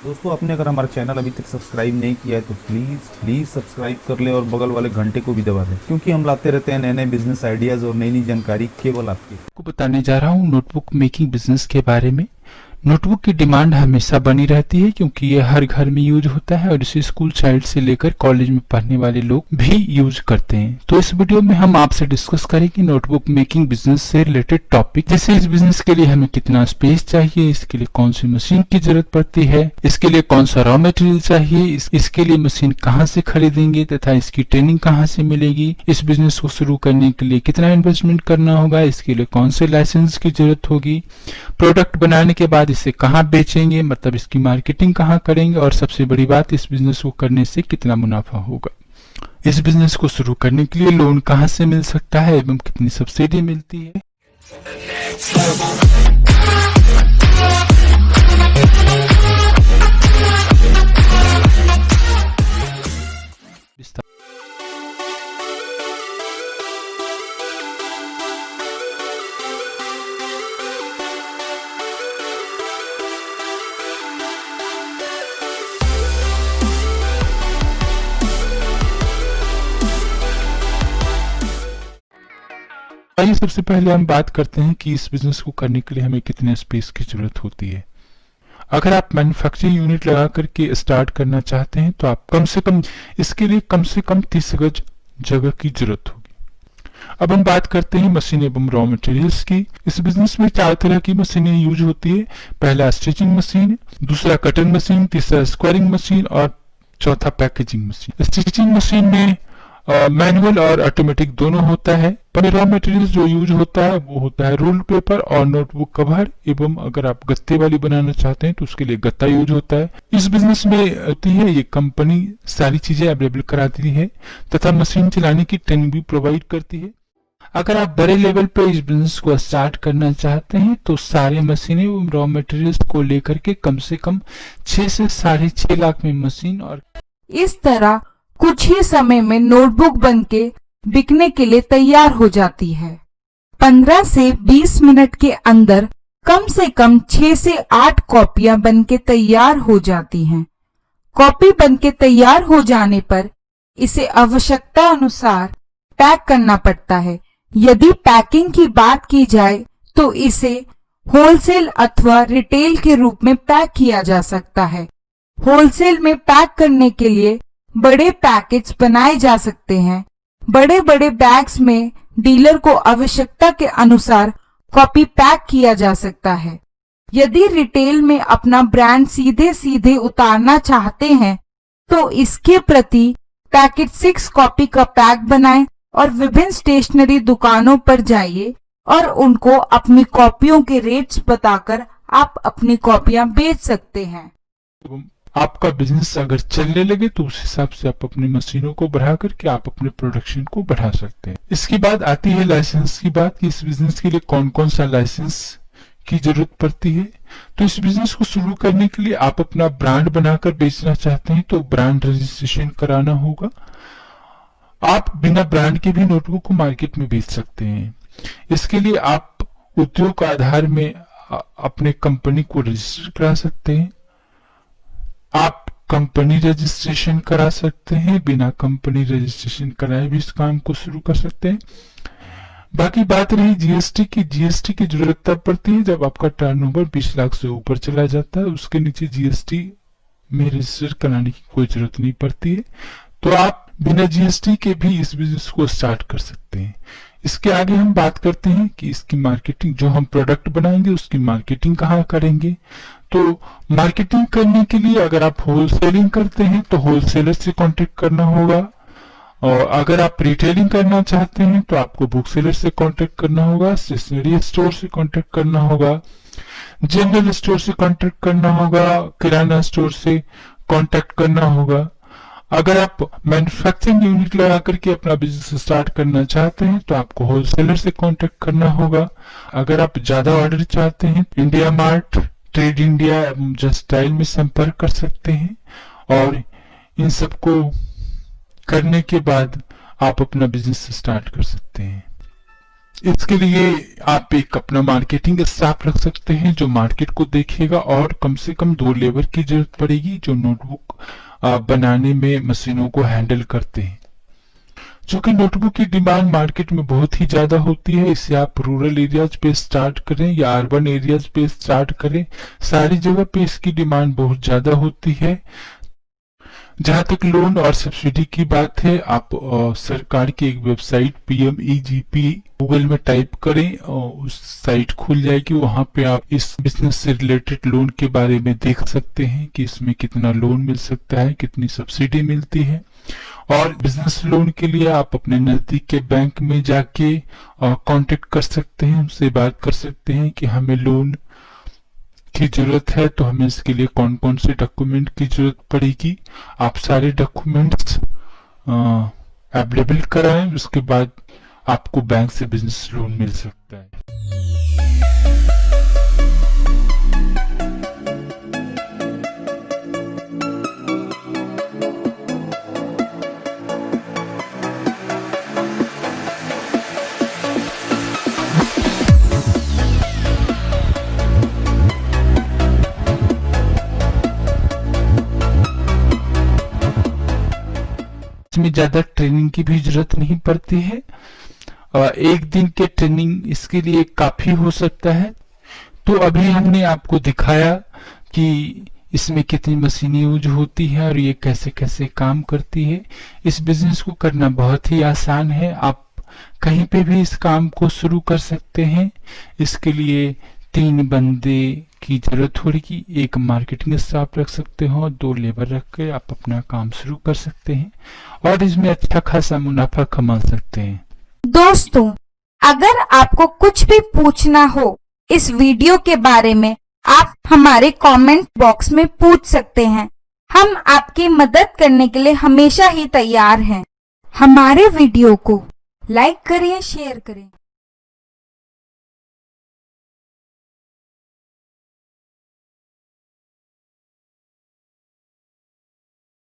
दोस्तों, आपने अगर हमारा चैनल अभी तक सब्सक्राइब नहीं किया है तो प्लीज़ सब्सक्राइब कर ले और बगल वाले घंटे को भी दबा दें, क्योंकि हम लाते रहते हैं नए नए बिजनेस आइडियाज़ और नई नई जानकारी केवल आपके। को बताने जा रहा हूँ नोटबुक मेकिंग बिजनेस के बारे में। नोटबुक की डिमांड हमेशा बनी रहती है क्योंकि ये हर घर में यूज होता है और इसे स्कूल चाइल्ड से लेकर कॉलेज में पढ़ने वाले लोग भी यूज करते हैं। तो इस वीडियो में हम आपसे डिस्कस करेंगे नोटबुक मेकिंग बिजनेस से रिलेटेड टॉपिक, जैसे इस बिजनेस के लिए हमें कितना स्पेस चाहिए, इसके लिए कौन सी मशीन की जरूरत पड़ती है, इसके लिए कौन सा रॉ मटेरियल चाहिए, इसके लिए मशीन कहाँ से खरीदेंगे तथा इसकी ट्रेनिंग कहाँ से मिलेगी, इस बिजनेस को शुरू करने के लिए कितना इन्वेस्टमेंट करना होगा, इसके लिए कौन से लाइसेंस की जरूरत होगी, प्रोडक्ट बनाने के बाद इसे कहाँ बेचेंगे, मतलब इसकी मार्केटिंग कहाँ करेंगे, और सबसे बड़ी बात, इस बिजनेस को करने से कितना मुनाफा होगा। इस बिजनेस को शुरू करने के लिए लोन कहाँ से मिल सकता है एवं कितनी सब्सिडी मिलती है। आइए सबसे पहले हम बात करते हैं कि इस बिजनेस को करने के लिए हमें कितने स्पेस की जरूरत होती है। अगर आप मैन्युफैक्चरिंग यूनिट लगा करके स्टार्ट करना चाहते हैं तो आप इसके लिए कम से कम 30 गज जगह की जरूरत होगी। अब हम बात करते हैं मशीन एवं रॉ मटेरियल्स की। इस बिजनेस में 4 तरह की मशीनें यूज होती है। पहला स्टिचिंग मशीन, दूसरा कटर मशीन, तीसरा स्क्वायरिंग मशीन और चौथा पैकेजिंग मशीन। स्टिचिंग मशीन में मैनुअल और ऑटोमेटिक दोनों होता है। पर रॉ मटेरियल जो यूज होता है वो होता है रोल पेपर और नोटबुक कवर, एवं अगर आप गत्ते वाली बनाना चाहते हैं तो उसके लिए गत्ता यूज होता है। इस बिजनेस में होती है ये कंपनी सारी चीजें अवेलेबल कराती है तथा मशीन चलाने की ट्रेनिंग भी प्रोवाइड करती है। अगर आप बड़े लेवल पे इस बिजनेस को स्टार्ट करना चाहते हैं तो सारे मशीनें एवं रॉ मटेरियल्स को लेकर के कम से कम 6 से 6.5 लाख में मशीन और इस तरह कुछ ही समय में नोटबुक बनके बिकने के लिए तैयार हो जाती है। 15 से 20 मिनट के अंदर कम से कम 6 से 8 कॉपियां बनके तैयार हो जाती हैं। कॉपी बनके तैयार हो जाने पर इसे आवश्यकता अनुसार पैक करना पड़ता है। यदि पैकिंग की बात की जाए तो इसे होलसेल अथवा रिटेल के रूप में पैक किया जा सकता है। होलसेल में पैक करने के लिए बड़े पैकेट्स बनाए जा सकते हैं। बड़े बड़े बैग्स में डीलर को आवश्यकता के अनुसार कॉपी पैक किया जा सकता है। यदि रिटेल में अपना ब्रांड सीधे सीधे उतारना चाहते हैं तो इसके प्रति पैकेट 6 कॉपी का पैक बनाएं और विभिन्न स्टेशनरी दुकानों पर जाइए और उनको अपनी कॉपियों के रेट्स बताकर आप अपनी कॉपियां बेच सकते हैं। आपका बिजनेस अगर चलने लगे तो उस हिसाब से आप अपनी मशीनों को बढ़ा करके आप अपने प्रोडक्शन को बढ़ा सकते हैं। इसके बाद आती है लाइसेंस की बात कि इस बिजनेस के लिए कौन कौन सा लाइसेंस की जरूरत पड़ती है। तो इस बिजनेस को शुरू करने के लिए आप अपना ब्रांड बनाकर बेचना चाहते हैं तो ब्रांड रजिस्ट्रेशन कराना होगा। आप बिना ब्रांड के भी नोटबुक को मार्केट में बेच सकते हैं। इसके लिए आप उद्योग आधार में अपने कंपनी को रजिस्टर करा सकते हैं। आप कंपनी रजिस्ट्रेशन करा सकते हैं, बिना कंपनी रजिस्ट्रेशन कराए भी इस काम को शुरू कर सकते हैं। बाकी बात रही जीएसटी की। जीएसटी की जरूरत तब पड़ती है जब आपका टर्नओवर 20 लाख से ऊपर चला जाता है। उसके नीचे जीएसटी में रजिस्टर कराने की कोई जरूरत नहीं पड़ती है। तो आप बिना जीएसटी के भी इस बिजनेस को स्टार्ट कर सकते हैं। इसके आगे हम बात करते हैं कि इसकी मार्केटिंग, जो हम प्रोडक्ट बनाएंगे उसकी मार्केटिंग कहाँ करेंगे। तो मार्केटिंग करने के लिए अगर आप होलसेलिंग करते हैं तो होलसेलर से कांटेक्ट करना होगा, और अगर आप रिटेलिंग करना चाहते हैं तो आपको बुक सेलर से कांटेक्ट करना होगा, स्टेशनरी स्टोर से कांटेक्ट करना होगा, जनरल स्टोर से कांटेक्ट करना होगा, किराना स्टोर से कांटेक्ट करना होगा। अगर आप मैन्युफैक्चरिंग यूनिट लगा करके अपना बिजनेस स्टार्ट करना चाहते हैं तो आपको होलसेलर से कांटेक्ट करना होगा। अगर आप ज्यादा ऑर्डर चाहते हैं इंडिया मार्ट, ट्रेड इंडिया एवं जस्ट डायल में संपर्क कर सकते हैं, और इन सबको करने के बाद आप अपना बिजनेस स्टार्ट कर सकते हैं। इसके लिए आप एक अपना मार्केटिंग स्टाफ रख सकते हैं जो मार्केट को देखेगा, और कम से कम 2 लेबर की जरूरत पड़ेगी जो नोटबुक बनाने में मशीनों को हैंडल करते हैं। चूंकि नोटबुक की डिमांड मार्केट में बहुत ही ज्यादा होती है, इसे आप रूरल एरियाज पे स्टार्ट करें या अर्बन एरियाज पे स्टार्ट करें, सारी जगह पे इसकी डिमांड बहुत ज्यादा होती है। जहां तक लोन और सब्सिडी की बात है, आप सरकार की एक वेबसाइट PMEGP गूगल में टाइप करें और उस साइट खुल जाएगी। वहां पे आप इस बिजनेस से रिलेटेड लोन के बारे में देख सकते हैं कि इसमें कितना लोन मिल सकता है, कितनी सब्सिडी मिलती है। और बिजनेस लोन के लिए आप अपने नजदीक के बैंक में जाके कांटेक्ट कर सकते हैं, उनसे बात कर सकते हैं कि हमें लोन की जरूरत है तो हमें इसके लिए कौन कौन से डॉक्यूमेंट की जरूरत पड़ेगी। आप सारे डॉक्यूमेंट्स अवेलेबल कराएं, उसके बाद आपको बैंक से बिजनेस लोन मिल सकता है। इसमें ज्यादा ट्रेनिंग की भी जरूरत नहीं पड़ती है, एक दिन के ट्रेनिंग इसके लिए काफी हो सकता है। तो अभी हमने आपको दिखाया कि इसमें कितनी मशीनें यूज होती है और ये कैसे कैसे काम करती है। इस बिजनेस को करना बहुत ही आसान है, आप कहीं पे भी इस काम को शुरू कर सकते हैं। इसके लिए 3 बंदे की जरूरत होगी, एक मार्केटिंग स्टाफ रख सकते हो, 2 लेबर रख के आप अपना काम शुरू कर सकते हैं और इसमें अच्छा खासा मुनाफा कमा सकते हैं। दोस्तों, अगर आपको कुछ भी पूछना हो इस वीडियो के बारे में, आप हमारे कमेंट बॉक्स में पूछ सकते हैं। हम आपकी मदद करने के लिए हमेशा ही तैयार हैं। हमारे वीडियो को लाइक करें, शेयर करें।